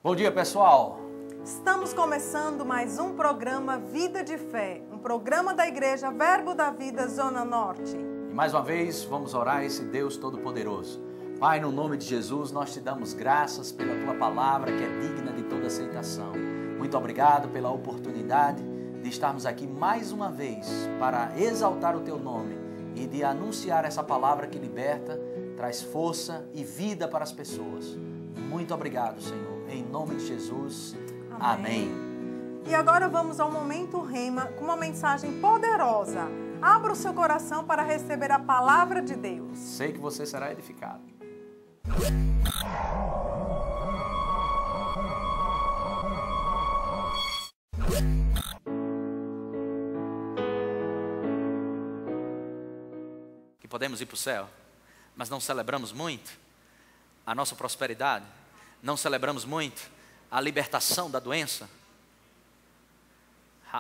Bom dia, pessoal. Estamos começando mais um programa Vida de Fé, um programa da Igreja Verbo da Vida, Zona Norte. E mais uma vez, vamos orar a esse Deus Todo-Poderoso. Pai, no nome de Jesus, nós te damos graças pela Tua palavra, que é digna de toda aceitação. Muito obrigado pela oportunidade de estarmos aqui mais uma vez para exaltar o Teu nome e de anunciar essa palavra que liberta, traz força e vida para as pessoas. Muito obrigado, Senhor. Em nome de Jesus. Amém. E agora vamos ao Momento Rema com uma mensagem poderosa. Abra o seu coração para receber a palavra de Deus. Sei que você será edificado. Que podemos ir para o céu, mas não celebramos muito a nossa prosperidade, não celebramos muito a libertação da doença,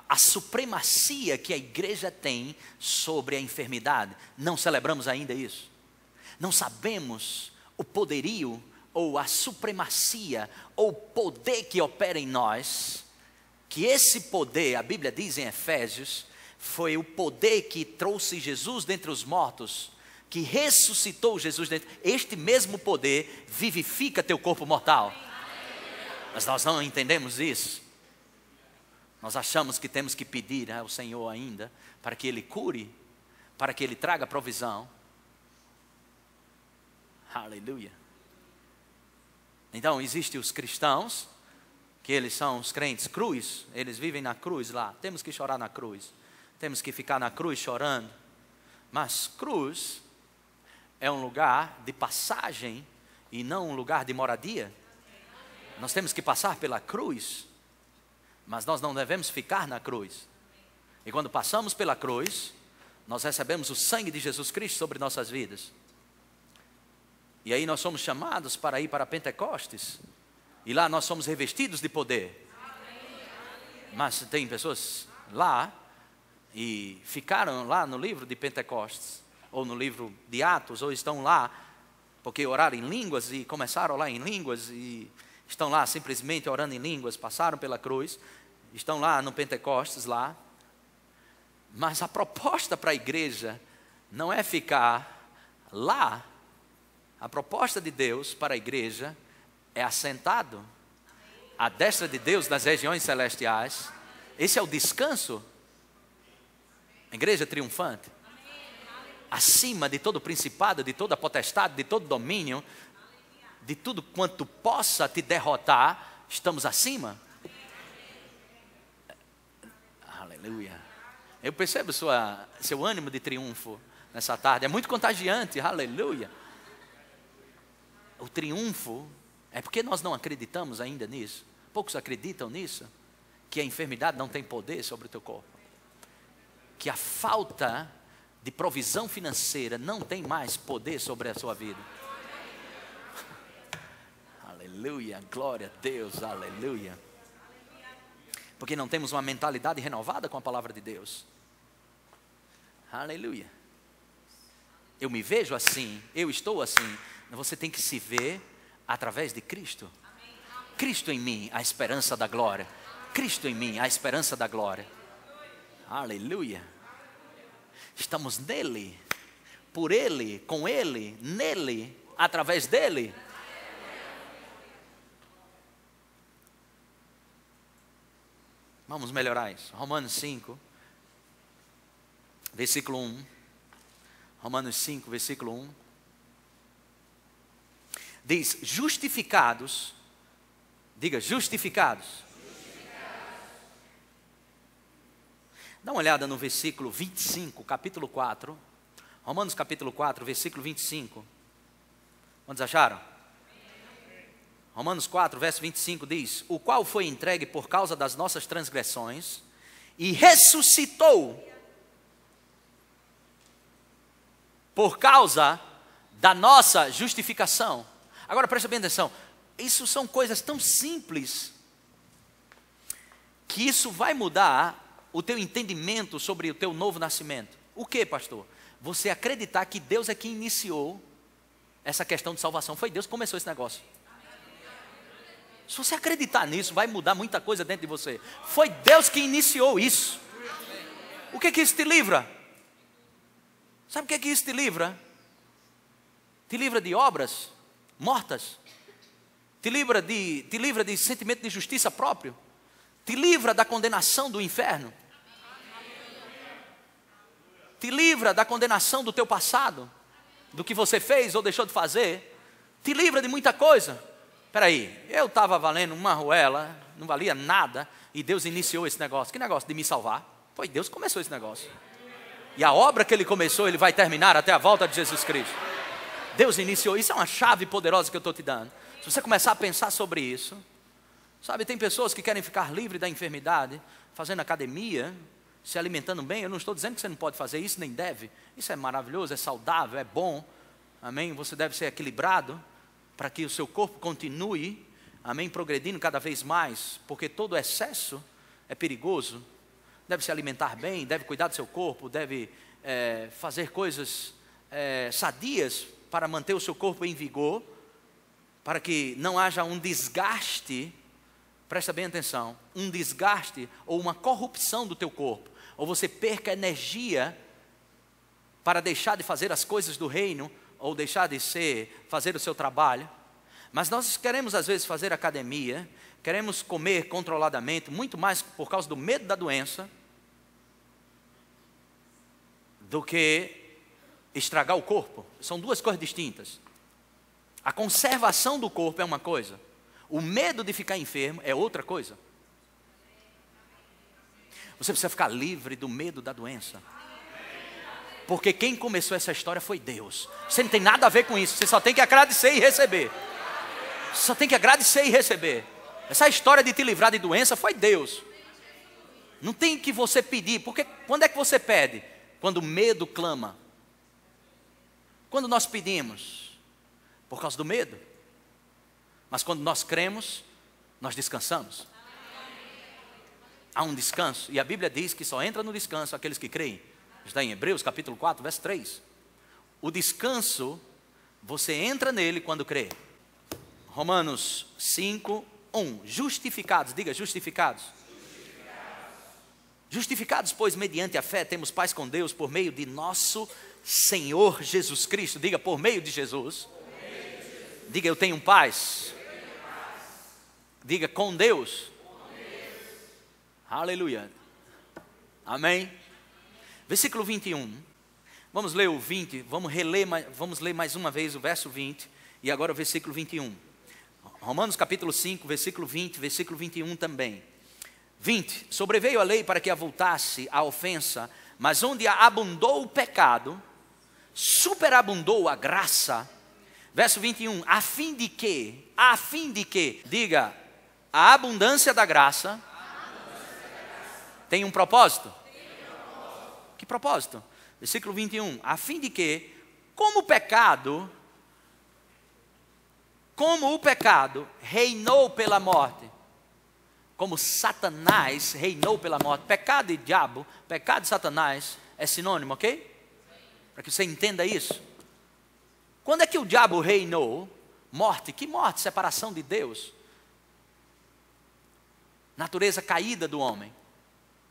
a supremacia que a igreja tem sobre a enfermidade. Não celebramos ainda isso. Não sabemos o poderio ou a supremacia ou o poder que opera em nós, que esse poder, a Bíblia diz em Efésios, foi o poder que trouxe Jesus dentre os mortos, que ressuscitou Jesus dentro. Este mesmo poder vivifica teu corpo mortal. Mas nós não entendemos isso. Nós achamos que temos que pedir ao Senhor ainda para que Ele cure, para que Ele traga provisão. Aleluia. Então existem os cristãos, que eles são os crentes cruz, eles vivem na cruz lá. Temos que chorar na cruz, temos que ficar na cruz chorando. Mas cruz é um lugar de passagem e não um lugar de moradia. Nós temos que passar pela cruz, mas nós não devemos ficar na cruz. E quando passamos pela cruz, nós recebemos o sangue de Jesus Cristo sobre nossas vidas. E aí nós somos chamados para ir para Pentecostes, e lá nós somos revestidos de poder. Mas tem pessoas lá, e ficaram lá no livro de Pentecostes, ou no livro de Atos, ou estão lá porque oraram em línguas e começaram a orar em línguas e estão lá simplesmente orando em línguas, passaram pela cruz, estão lá no Pentecostes lá. Mas a proposta para a igreja não é ficar lá. A proposta de Deus para a igreja é assentado à destra de Deus nas regiões celestiais. Esse é o descanso. A igreja triunfante. Acima de todo principado, de toda potestade, de todo domínio, de tudo quanto possa te derrotar, estamos acima. Aleluia. Eu percebo seu ânimo de triunfo nessa tarde, é muito contagiante, aleluia. O triunfo é porque nós não acreditamos ainda nisso. Poucos acreditam nisso, que a enfermidade não tem poder sobre o teu corpo, que a falta de provisão financeira não tem mais poder sobre a sua vida. Aleluia, glória a Deus, aleluia. Porque não temos uma mentalidade renovada com a palavra de Deus. Aleluia. Eu me vejo assim, eu estou assim. Você tem que se ver através de Cristo. Cristo em mim, a esperança da glória. Cristo em mim, a esperança da glória. Aleluia. Estamos nele, por ele, com ele, nele, através dele. Vamos melhorar isso. Romanos 5, versículo 1. Romanos 5, versículo 1. Diz, justificados. Diga, justificados. Dá uma olhada no versículo 25, capítulo 4. Romanos capítulo 4, versículo 25. Quantos acharam? Romanos 4, verso 25 diz, o qual foi entregue por causa das nossas transgressões e ressuscitou por causa da nossa justificação. Agora presta bem atenção, isso são coisas tão simples, que isso vai mudar o teu entendimento sobre o teu novo nascimento. O que, pastor? Você acreditar que Deus é quem iniciou essa questão de salvação. Foi Deus que começou esse negócio. Se você acreditar nisso, vai mudar muita coisa dentro de você. Foi Deus que iniciou isso. O que isso te livra? Sabe o que isso te livra? Te livra de obras mortas. Te livra de sentimento de justiça próprio. Te livra da condenação do inferno. Te livra da condenação do teu passado, do que você fez ou deixou de fazer. Te livra de muita coisa. Espera aí, eu estava valendo uma arruela, não valia nada, e Deus iniciou esse negócio. Que negócio? De me salvar. Foi Deus que começou esse negócio. E a obra que Ele começou, Ele vai terminar até a volta de Jesus Cristo. Deus iniciou. Isso é uma chave poderosa que eu estou te dando. Se você começar a pensar sobre isso, sabe, tem pessoas que querem ficar livre da enfermidade, fazendo academia, se alimentando bem. Eu não estou dizendo que você não pode fazer isso, nem deve. Isso é maravilhoso, é saudável, é bom. Amém? Você deve ser equilibrado para que o seu corpo continue, amém, progredindo cada vez mais, porque todo excesso é perigoso. Deve se alimentar bem, deve cuidar do seu corpo, deve fazer coisas sadias para manter o seu corpo em vigor, para que não haja um desgaste, presta bem atenção, um desgaste ou uma corrupção do teu corpo, ou você perca energia para deixar de fazer as coisas do reino, ou deixar de fazer o seu trabalho. Mas nós queremos às vezes fazer academia, queremos comer controladamente, muito mais por causa do medo da doença, do que estragar o corpo. São duas coisas distintas. A conservação do corpo é uma coisa, o medo de ficar enfermo é outra coisa. Você precisa ficar livre do medo da doença. Porque quem começou essa história foi Deus. Você não tem nada a ver com isso. Você só tem que agradecer e receber. Você só tem que agradecer e receber. Essa história de te livrar de doença foi Deus. Não tem que você pedir. Porque quando é que você pede? Quando o medo clama. Quando nós pedimos? Por causa do medo. Mas quando nós cremos, nós descansamos. Há um descanso. E a Bíblia diz que só entra no descanso aqueles que creem. Está em Hebreus capítulo 4, verso 3. O descanso, você entra nele quando crê. Romanos 5, 1. Justificados, diga justificados. Justificados, pois mediante a fé temos paz com Deus por meio de nosso Senhor Jesus Cristo. Diga por meio de Jesus. Diga eu tenho paz. Diga com Deus. Aleluia. Amém. Versículo 21. Vamos ler o 20, vamos ler mais uma vez o verso 20 e agora o versículo 21. Romanos capítulo 5, versículo 20, versículo 21 também. 20. Sobreveio a lei para que avultasse a ofensa, mas onde abundou o pecado, superabundou a graça. Verso 21. A fim de que, diga, a abundância da graça tem um propósito? Que propósito? Versículo 21. A fim de que, como o pecado reinou pela morte, como Satanás reinou pela morte. Pecado e diabo, pecado e Satanás é sinônimo, ok? Para que você entenda isso. Quando é que o diabo reinou? Morte. Que morte? Separação de Deus. Natureza caída do homem.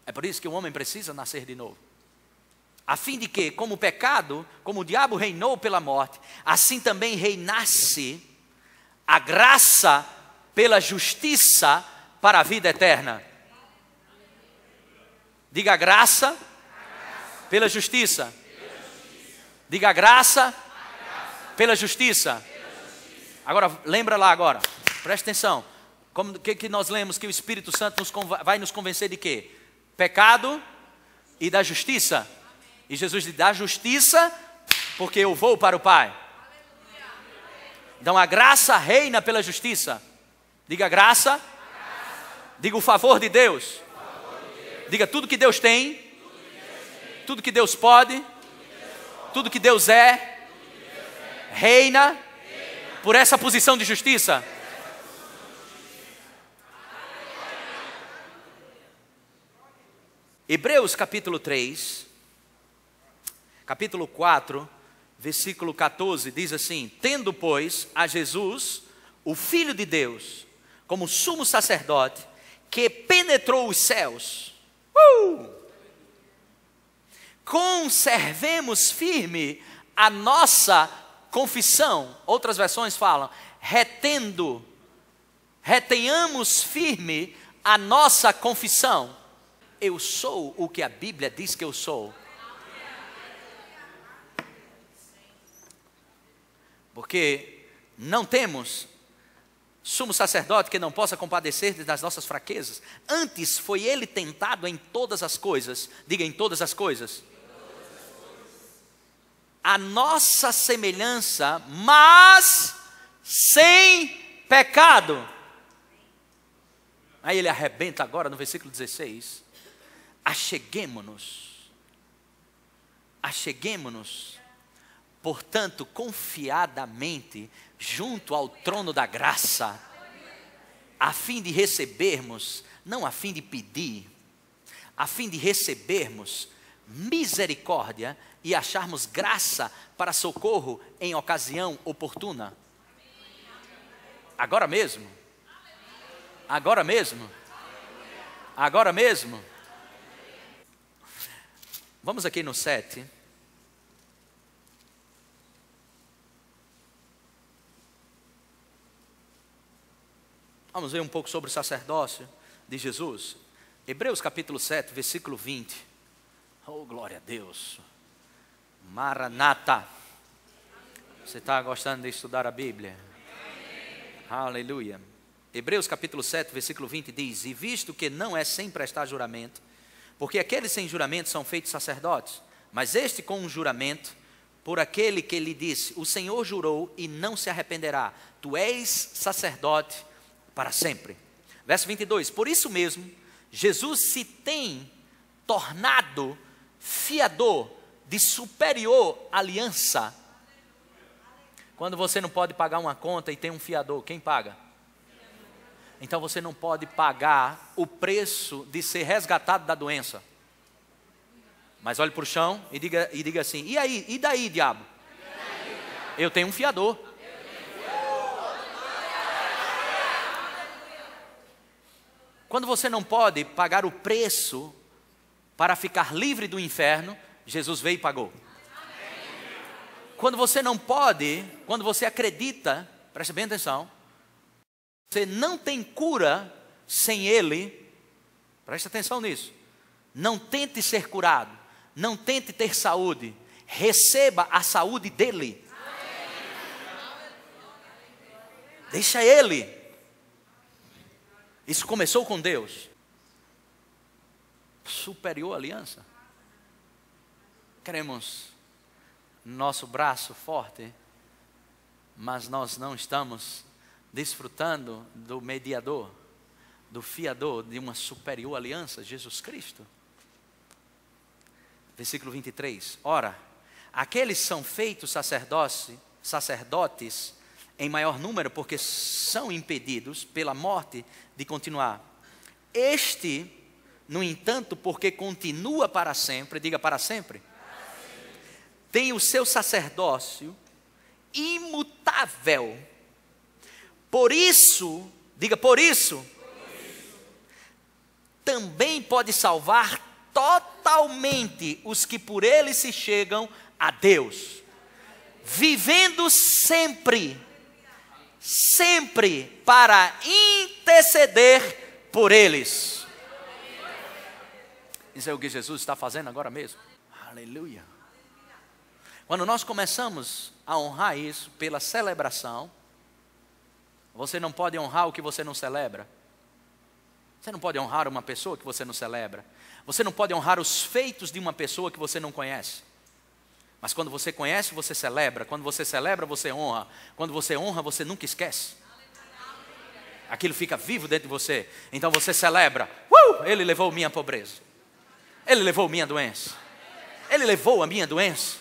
É por isso que o homem precisa nascer de novo. A fim de que, como o pecado, como o diabo reinou pela morte, assim também reinasse a graça pela justiça para a vida eterna. Diga a graça pela justiça. Diga a graça pela justiça. Agora, lembra lá agora, presta atenção. O que nós lemos que o Espírito Santo vai nos convencer de quê? Pecado e da justiça. E Jesus diz, da justiça, porque eu vou para o Pai. Então a graça reina pela justiça. Diga graça. Diga o favor de Deus. Diga tudo que Deus tem. Tudo que Deus pode. Tudo que Deus é. Reina por essa posição de justiça. Hebreus capítulo 3, capítulo 4, versículo 14, diz assim: tendo, pois, a Jesus, o Filho de Deus, como sumo sacerdote que penetrou os céus. Conservemos firme a nossa confissão. Outras versões falam, retenhamos firme a nossa confissão. Eu sou o que a Bíblia diz que eu sou. Porque não temos sumo sacerdote que não possa compadecer das nossas fraquezas. Antes foi ele tentado em todas as coisas. Diga, em todas as coisas. A nossa semelhança, mas sem pecado. Aí ele arrebenta agora no versículo 16. Acheguemo-nos, portanto, confiadamente, junto ao trono da graça, a fim de recebermos, não a fim de pedir, a fim de recebermos misericórdia e acharmos graça para socorro em ocasião oportuna. Agora mesmo. Agora mesmo. Agora mesmo. Vamos aqui no 7. Vamos ver um pouco sobre o sacerdócio de Jesus. Hebreus capítulo 7, versículo 20. Oh, glória a Deus. Maranata. Você está gostando de estudar a Bíblia? Aleluia. Hebreus capítulo 7, versículo 20 diz: e visto que não é sem prestar juramento, porque aqueles sem juramento são feitos sacerdotes, mas este com um juramento, por aquele que lhe disse: o Senhor jurou e não se arrependerá, tu és sacerdote para sempre. Verso 22, por isso mesmo, Jesus se tem tornado fiador de superior aliança. Quando você não pode pagar uma conta e tem um fiador, quem paga? Então você não pode pagar o preço de ser resgatado da doença. Mas olhe para o chão e diga assim: e aí? E daí, diabo? Eu tenho um fiador. Quando você não pode pagar o preço para ficar livre do inferno, Jesus veio e pagou. Quando você não pode, quando você acredita, preste bem atenção, você não tem cura sem Ele, preste atenção nisso. Não tente ser curado, não tente ter saúde, receba a saúde dEle. Deixa Ele. Isso começou com Deus. Superior aliança. Queremos nosso braço forte, mas nós não estamos desfrutando do mediador, do fiador de uma superior aliança, Jesus Cristo. Versículo 23. Ora, aqueles são feitos sacerdotes em maior número, porque são impedidos pela morte de continuar. Este, no entanto, porque continua para sempre, diga para sempre, tem o seu sacerdócio imutável. Por isso, diga por isso, também pode salvar totalmente os que por ele se chegam a Deus, vivendo sempre para interceder por eles. Isso é o que Jesus está fazendo agora mesmo. Aleluia. Quando nós começamos a honrar isso pela celebração, você não pode honrar o que você não celebra. Você não pode honrar uma pessoa que você não celebra. Você não pode honrar os feitos de uma pessoa que você não conhece. Mas quando você conhece, você celebra. Quando você celebra, você honra. Quando você honra, você nunca esquece. Aquilo fica vivo dentro de você. Então você celebra. Ele levou minha pobreza. Ele levou minha doença. Ele levou a minha doença.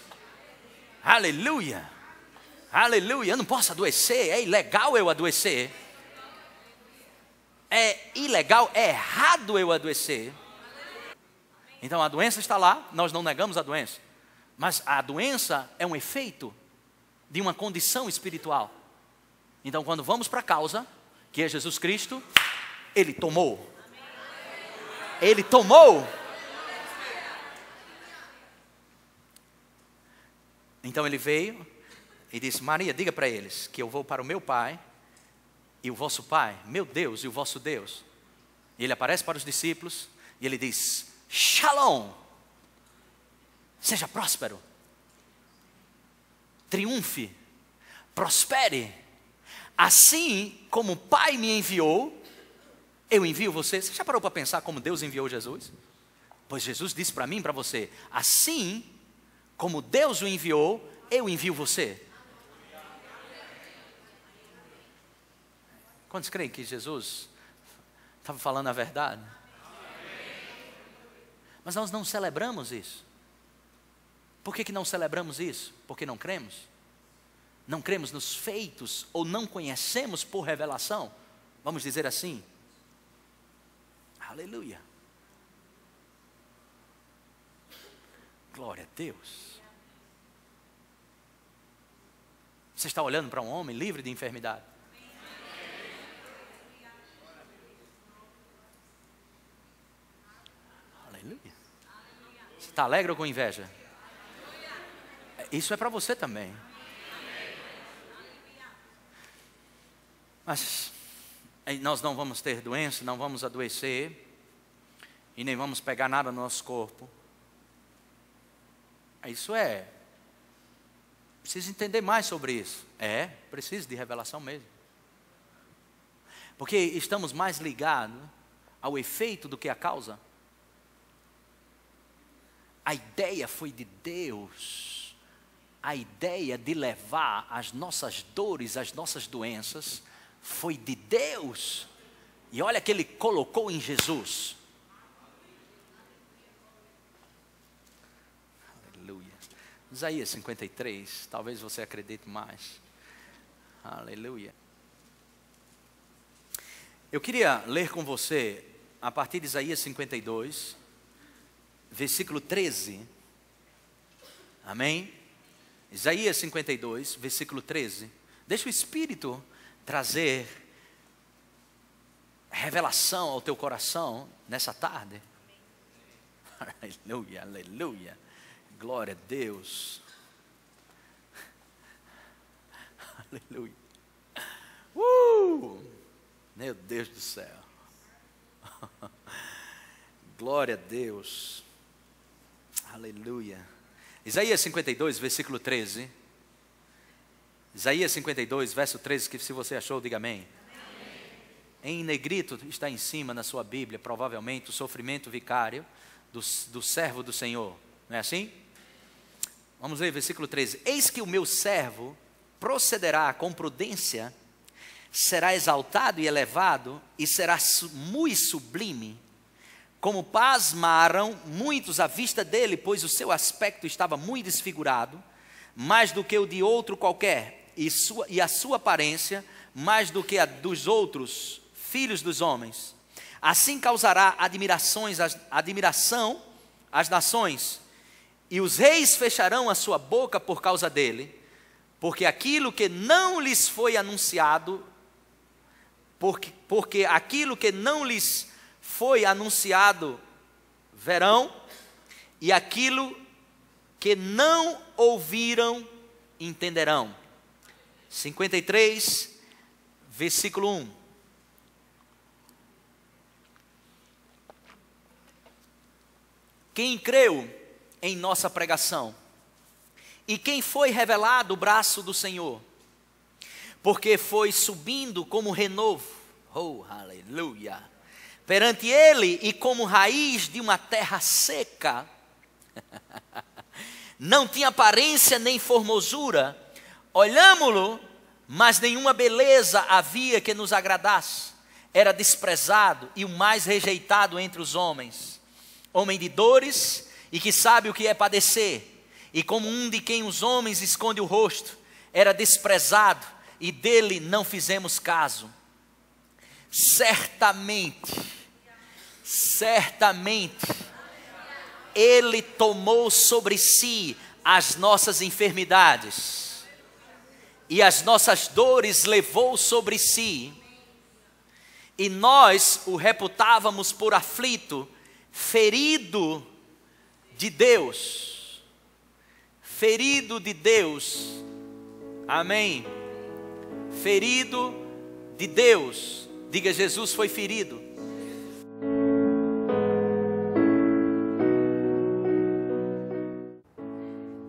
Aleluia. Aleluia. Eu não posso adoecer. É ilegal eu adoecer. É ilegal, é errado eu adoecer. Então a doença está lá. Nós não negamos a doença. Mas a doença é um efeito de uma condição espiritual. Então quando vamos para a causa que é Jesus Cristo, Ele tomou. Ele tomou. Então ele veio e disse: Maria, diga para eles que eu vou para o meu Pai e o vosso Pai, meu Deus e o vosso Deus. E ele aparece para os discípulos e ele diz: Shalom, seja próspero, triunfe, prospere, assim como o Pai me enviou, eu envio você. Você já parou para pensar como Deus enviou Jesus? Pois Jesus disse para mim e para você: assim como Deus o enviou, eu envio você. Quantos creem que Jesus estava falando a verdade? Mas nós não celebramos isso. Por que não celebramos isso? Porque não cremos. Não cremos nos feitos ou não conhecemos por revelação. Vamos dizer assim. Aleluia. Glória a Deus. Você está olhando para um homem livre de enfermidade. Aleluia. Você está alegre ou com inveja? Isso é para você também. Mas nós não vamos ter doença, não vamos adoecer e nem vamos pegar nada no nosso corpo. Isso é. Preciso entender mais sobre isso. Preciso de revelação mesmo. Porque estamos mais ligados ao efeito do que à causa. A ideia foi de Deus. A ideia de levar as nossas dores, as nossas doenças, foi de Deus. E olha que Ele colocou em Jesus. Aleluia. Isaías 53, talvez você acredite mais. Aleluia. Eu queria ler com você, a partir de Isaías 52, versículo 13. Amém? Isaías 52, versículo 13. Deixa o Espírito trazer revelação ao teu coração nessa tarde. Aleluia, aleluia. Glória a Deus. Aleluia. Meu Deus do céu. Glória a Deus. Aleluia. Isaías 52, versículo 13. Isaías 52, verso 13, que se você achou, diga amém. Em negrito está em cima na sua Bíblia, provavelmente, o sofrimento vicário do servo do Senhor. Não é assim? Vamos ler versículo 13. Eis que o meu servo procederá com prudência, será exaltado e elevado, e será muito sublime. Como pasmaram muitos à vista dele, pois o seu aspecto estava muito desfigurado, mais do que o de outro qualquer, e a sua aparência mais do que a dos outros filhos dos homens. Assim causará admiração às nações, e os reis fecharão a sua boca por causa dele, porque aquilo que não lhes foi anunciado, porque aquilo que não lhes foi anunciado verão, e aquilo que não ouviram entenderão. 53, versículo 1. Quem creu em nossa pregação? E quem foi revelado o braço do Senhor? Porque foi subindo como renovo, aleluia, perante ele, e como raiz de uma terra seca. Não tinha aparência nem formosura. Olhámo-lo, mas nenhuma beleza havia que nos agradasse. Era desprezado e o mais rejeitado entre os homens. Homem de dores e que sabe o que é padecer. E como um de quem os homens escondem o rosto, era desprezado e dele não fizemos caso. Certamente, ele tomou sobre si as nossas enfermidades e as nossas dores levou sobre si. e nós o reputávamos por aflito, ferido de Deus. Ferido de Deus. Amém. Ferido de Deus. Diga, Jesus foi ferido.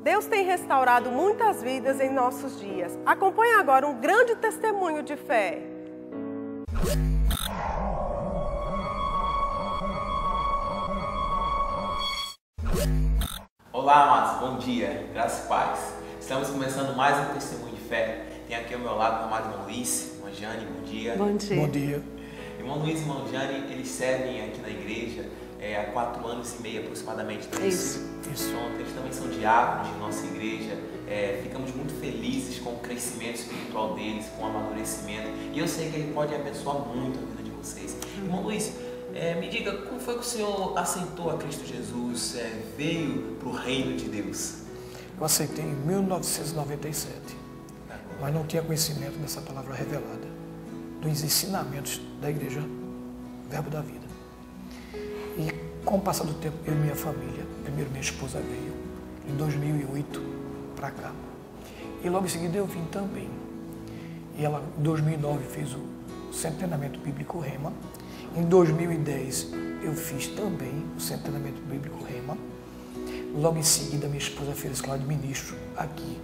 Deus tem restaurado muitas vidas em nossos dias. Acompanhe agora um grande testemunho de fé. Olá, amados, bom dia, graças e paz. Estamos começando mais um testemunho de fé. Tem aqui ao meu lado o amado irmão Luiz, irmã Jane, bom dia. Bom dia. Bom dia. Irmão Luiz e irmão Jane, eles servem aqui na igreja há 4 anos e meio aproximadamente. Não é isso? Pronto, eles também são diáconos de nossa igreja. Ficamos muito felizes com o crescimento espiritual deles, com o amadurecimento. E eu sei que ele pode abençoar muito a vida de vocês. Irmão Luiz, me diga, como foi que o senhor aceitou a Cristo Jesus, veio para o reino de Deus? Eu aceitei em 1997, mas não tinha conhecimento dessa palavra revelada, dos ensinamentos da igreja Verbo da Vida. E com o passar do tempo, eu e minha família, primeiro minha esposa veio, em 2008 para cá. E logo em seguida eu vim também. E ela, em 2009, fez o Centro de Treinamento Bíblico Rema. Em 2010, eu fiz também o Centro de Treinamento Bíblico Rema. Logo em seguida, minha esposa fez a escola de ministros aqui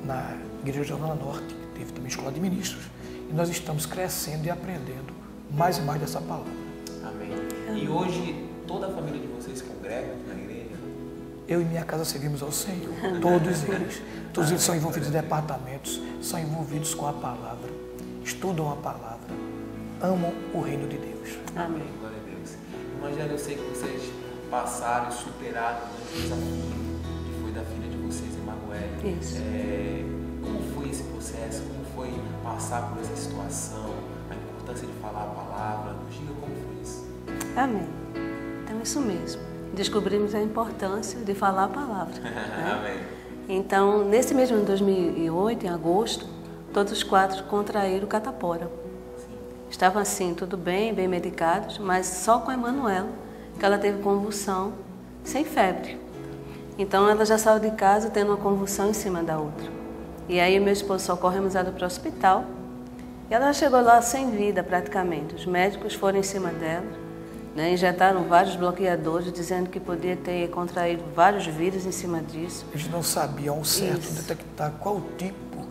na Igreja da Zona Norte, que teve também escola de ministros. E nós estamos crescendo e aprendendo mais e mais dessa palavra. Amém. E hoje, toda a família de vocês congrega na igreja? Eu e minha casa servimos ao Senhor, todos eles. Todos eles são envolvidos em departamentos, são envolvidos com a palavra, estudam a palavra, amam o reino de Deus. Amém. Glória a Deus. Irmã Jane, eu sei que vocês passaram e superaram o desafio que foi da filha de vocês, Emanuele. Isso. Como foi esse processo? Como foi passar por essa situação? A importância de falar a palavra? Nos diga como foi isso. Amém. Então, isso mesmo. Descobrimos a importância de falar a palavra. Né? Amém. Então, nesse mesmo ano de 2008, em agosto, todos os 4 contraíram catapora. Estavam assim, tudo bem, bem medicados, mas só com a Emanuela, que ela teve convulsão, sem febre. Então, ela já saiu de casa tendo uma convulsão em cima da outra. E aí, meu esposo socorremos ela para o hospital. E ela chegou lá sem vida, praticamente. Os médicos foram em cima dela, né, injetaram vários bloqueadores, dizendo que podia ter contraído vários vírus em cima disso. Eles não sabiam ao certo Isso. detectar qual tipo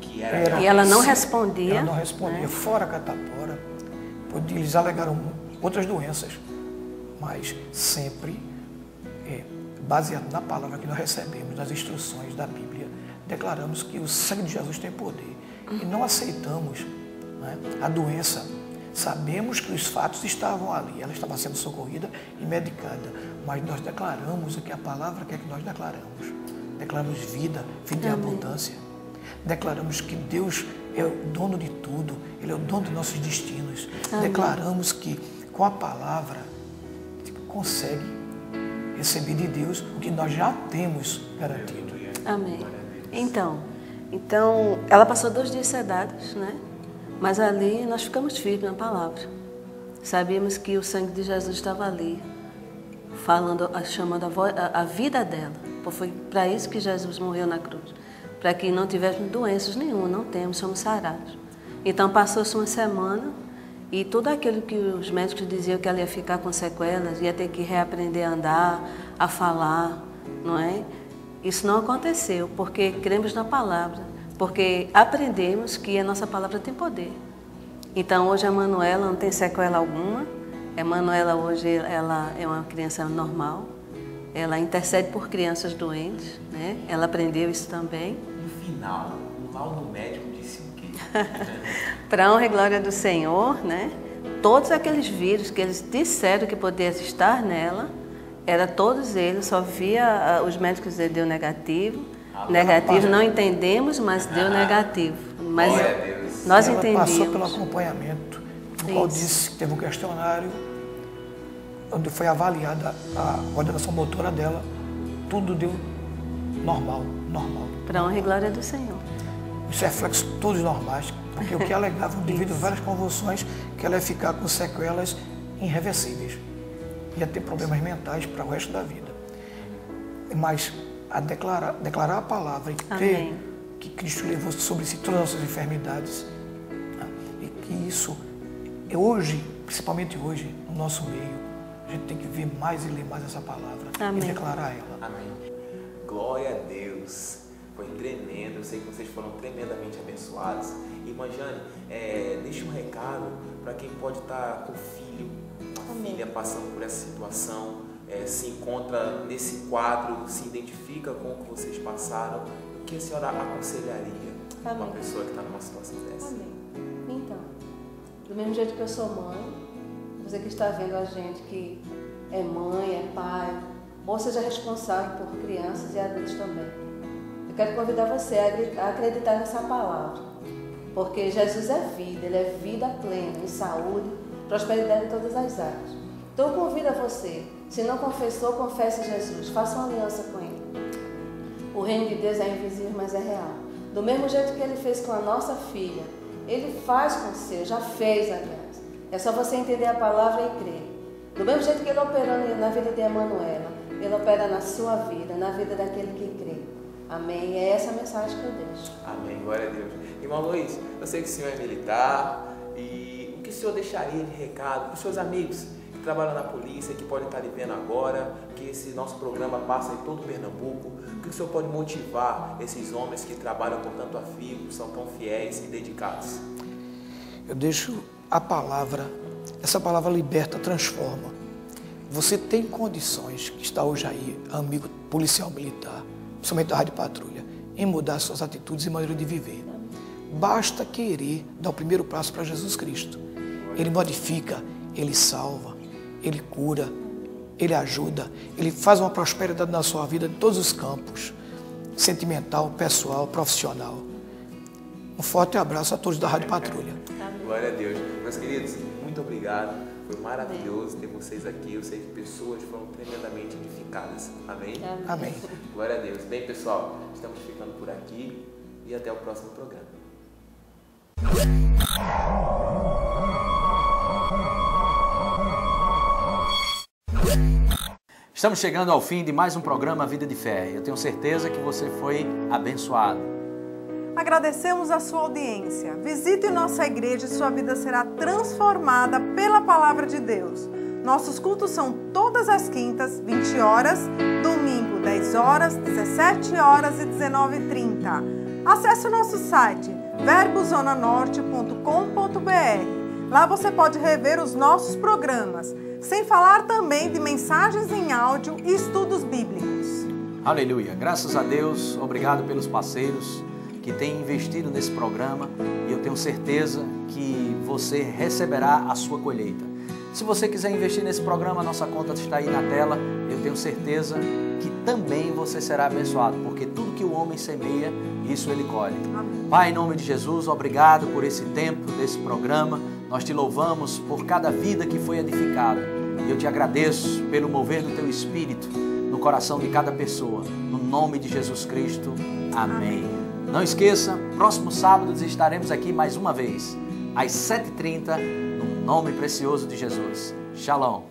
Que era. E ela não respondia. Ela não respondia. Né? Fora a catapora, eles alegaram outras doenças, mas sempre baseado na palavra que nós recebemos, nas instruções da Bíblia, declaramos que o sangue de Jesus tem poder. E não aceitamos, né, a doença. Sabemos que os fatos estavam ali, ela estava sendo socorrida e medicada, mas nós declaramos o que a palavra quer que nós declaramos. Declaramos vida, vida em abundância. Declaramos que Deus é o dono de tudo, Ele é o dono dos nossos destinos. Amém. Declaramos que com a palavra consegue receber de Deus o que nós já temos garantido. Amém. Então, ela passou 2 dias sedados, né? Mas ali nós ficamos firmes na palavra. Sabíamos que o sangue de Jesus estava ali, falando, chamando a vida dela. Foi para isso que Jesus morreu na cruz. Para que não tivéssemos doenças nenhuma, não temos, somos sarados. Então passou-se uma semana e tudo aquilo que os médicos diziam que ela ia ficar com sequelas, ia ter que reaprender a andar, a falar, não é? Isso não aconteceu, porque cremos na palavra, porque aprendemos que a nossa palavra tem poder. Então hoje a Manuela não tem sequela alguma, a Manuela hoje ela é uma criança normal, ela intercede por crianças doentes, né? Ela aprendeu isso também. No final, o laudo médico disse o quê? Para a honra e glória do Senhor, né? Todos aqueles vírus que eles disseram que pudessem estar nela, era todos eles, só via os médicos dizer deu negativo. Negativo, não entendemos, mas deu negativo. Mas Glória a Deus. nós Ela entendemos. passou pelo acompanhamento, no qual disse que teve um questionário, onde foi avaliada a coordenação motora dela, tudo deu normal. Para a honra e glória do Senhor. Os reflexos todos normais, Porque o que alegava, devido a várias convulsões, que ela ia ficar com sequelas irreversíveis. Ia ter problemas mentais para o resto da vida. Mas a declarar a palavra e crer que Cristo levou sobre si todas as nossas enfermidades, e que isso, hoje, principalmente hoje, no nosso meio, a gente tem que ver mais e ler mais essa palavra e declarar ela. Amém. Glória a Deus. Foi tremendo. Eu sei que vocês foram tremendamente abençoados. Irmã Jane, deixa um recado para quem pode estar com filho, uma filha passando por essa situação, se encontra nesse quadro, se identifica com o que vocês passaram. O que a senhora aconselharia uma pessoa que está numa situação dessa? Amém. Então, do mesmo jeito que eu sou mãe, você que está vendo a gente que é mãe, é pai, ou seja responsável por crianças e adultos também. Eu quero convidar você a acreditar nessa palavra, porque Jesus é vida, Ele é vida plena, em saúde, prosperidade em todas as áreas. Então eu convido a você, se não confessou, confesse Jesus, faça uma aliança com Ele. O reino de Deus é invisível, mas é real. Do mesmo jeito que Ele fez com a nossa filha, Ele faz com o seu, já fez, aliás. É só você entender a palavra e crer. Do mesmo jeito que Ele operou na vida de Emanuela, Ele opera na sua vida, na vida daquele que crê. Amém? É essa a mensagem que eu deixo. Amém. Glória a Deus. Irmão Luiz, eu sei que o senhor é militar e o que o senhor deixaria de recado para os seus amigos que trabalham na polícia, que podem estar lhe vendo agora, que esse nosso programa passa em todo Pernambuco, o que o senhor pode motivar esses homens que trabalham com tanto afinco, são tão fiéis e dedicados? Eu deixo a palavra, essa palavra liberta, transforma. Você tem condições, que está hoje aí, amigo policial militar, principalmente da Rádio Patrulha, em mudar suas atitudes e maneira de viver. Basta querer dar o primeiro passo para Jesus Cristo. Ele modifica, Ele salva, Ele cura, Ele ajuda, Ele faz uma prosperidade na sua vida em todos os campos, sentimental, pessoal, profissional. Um forte abraço a todos da Rádio Patrulha. Glória a Deus. Meus queridos, muito obrigado. Foi maravilhoso ter vocês aqui. Eu sei que pessoas foram tremendamente edificadas. Amém? Amém. Glória a Deus. Bem, pessoal, estamos ficando por aqui e até o próximo programa. Estamos chegando ao fim de mais um programa Vida de Fé. Eu tenho certeza que você foi abençoado. Agradecemos a sua audiência. Visite nossa igreja e sua vida será transformada pela palavra de Deus. Nossos cultos são todas as quintas, 20 horas, domingo, 10 horas, 17 horas e 19h30. Acesse o nosso site verbozonanorte.com.br. Lá você pode rever os nossos programas, sem falar também de mensagens em áudio e estudos bíblicos. Aleluia. Graças a Deus, obrigado pelos parceiros que têm investido nesse programa e eu tenho certeza que você receberá a sua colheita. Se você quiser investir nesse programa, a nossa conta está aí na tela. Eu tenho certeza que também você será abençoado, porque tudo que o homem semeia, isso ele colhe. Amém. Pai, em nome de Jesus, obrigado por esse tempo desse programa. Nós te louvamos por cada vida que foi edificada. Eu te agradeço pelo mover do teu Espírito no coração de cada pessoa. No nome de Jesus Cristo. Amém. Não esqueça, próximo sábado estaremos aqui mais uma vez, às 7h30, no nome precioso de Jesus. Shalom.